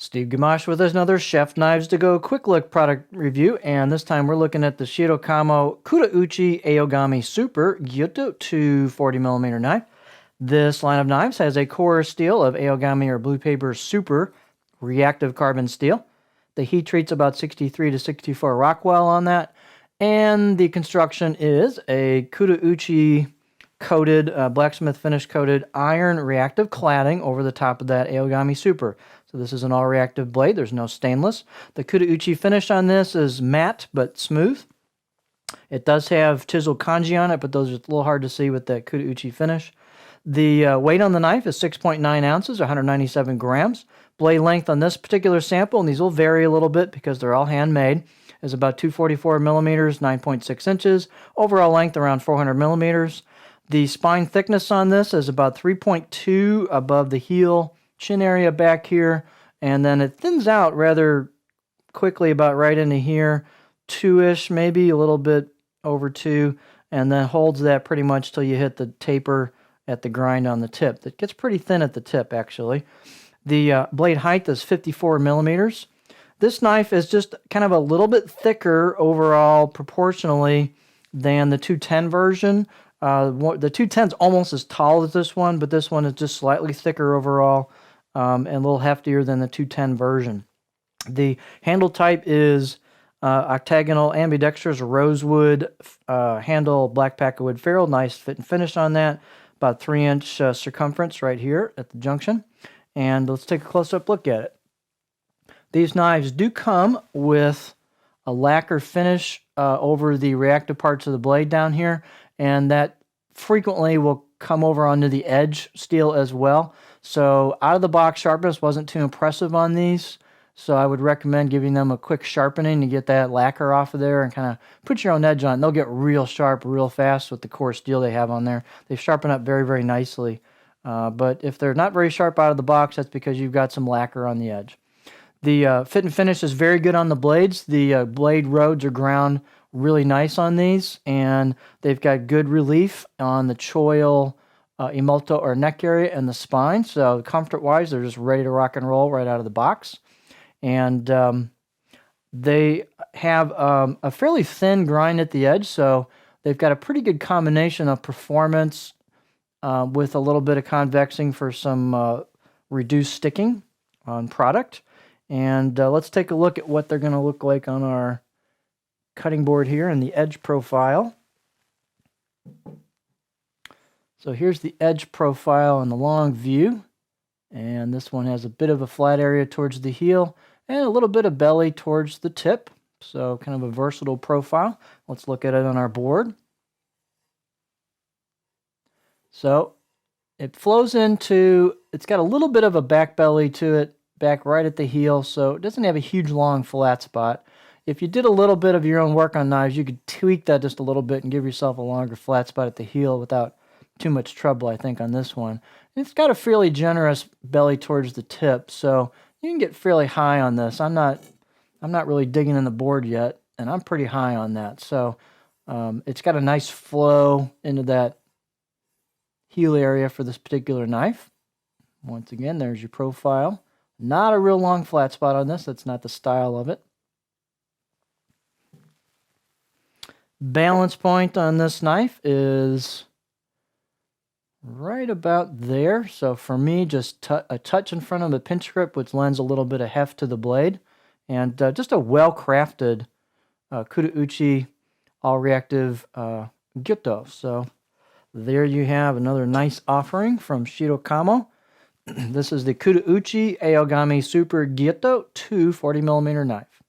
Steve Gamache with another Chef Knives to Go quick look product review, and this time we're looking at the Shiro Kamo Kudauchi Aogami Super Gyuto 240mm knife. This line of knives has a core steel of Aogami or Blue Paper Super reactive carbon steel. The heat treat's about 63 to 64 Rockwell on that, and the construction is a Kudauchi coated, blacksmith finish coated iron reactive cladding over the top of that Aogami Super. So this is an all reactive blade. There's no stainless. The Kudauchi finish on this is matte but smooth. It does have chiseled kanji on it, but those are a little hard to see with that Kudauchi finish. The weight on the knife is 6.9 ounces, 197 grams. Blade length on this particular sample, and these will vary a little bit because they're all handmade, is about 244 millimeters, 9.6 inches. Overall length around 400 millimeters. The spine thickness on this is about 3.2 above the heel, chin area back here, and then it thins out rather quickly about right into here, 2-ish, maybe a little bit over 2, and then holds that pretty much till you hit the taper at the grind on the tip. It gets pretty thin at the tip, actually. The blade height is 54 millimeters. This knife is just kind of a little bit thicker overall proportionally than the 210 version. The 210 is almost as tall as this one, but this one is just slightly thicker overall and a little heftier than the 210 version. The handle type is octagonal ambidextrous rosewood handle, black packawood ferrule. Nice fit and finish on that. About 3-inch circumference right here at the junction. And let's take a close-up look at it. These knives do come with a lacquer finish over the reactive parts of the blade down here, and that frequently will come over onto the edge steel as well. So out of the box sharpness wasn't too impressive on these, so I would recommend giving them a quick sharpening to get that lacquer off of there and kind of put your own edge on. They'll get real sharp real fast with the core steel they have on there. They sharpen up very, very nicely. But if they're not very sharp out of the box, that's because you've got some lacquer on the edge. The fit and finish is very good on the blades. The blade roads are ground really nice on these, and they've got good relief on the choil, emulto, or neck area and the spine. So comfort-wise, they're just ready to rock and roll right out of the box. And they have a fairly thin grind at the edge, so they've got a pretty good combination of performance with a little bit of convexing for some reduced sticking on product. And let's take a look at what they're going to look like on our cutting board here in the edge profile. So here's the edge profile in the long view, and this one has a bit of a flat area towards the heel and a little bit of belly towards the tip, so kind of a versatile profile. Let's look at it on our board. So it flows into, it's got a little bit of a back belly to it, back right at the heel, so it doesn't have a huge long flat spot. If you did a little bit of your own work on knives, you could tweak that just a little bit and give yourself a longer flat spot at the heel without too much trouble, I think, on this one. And it's got a fairly generous belly towards the tip, so you can get fairly high on this. I'm not really digging in the board yet, and I'm pretty high on that. So it's got a nice flow into that heel area for this particular knife. Once again, there's your profile. Not a real long flat spot on this. That's not the style of it. Balance point on this knife is right about there. So for me, just a touch in front of the pinch grip, which lends a little bit of heft to the blade. And just a well-crafted Kudauchi all-reactive Gyuto. So there you have another nice offering from Shiro Kamo. This is the Kudauchi Aogami Super Gyuto 240mm knife.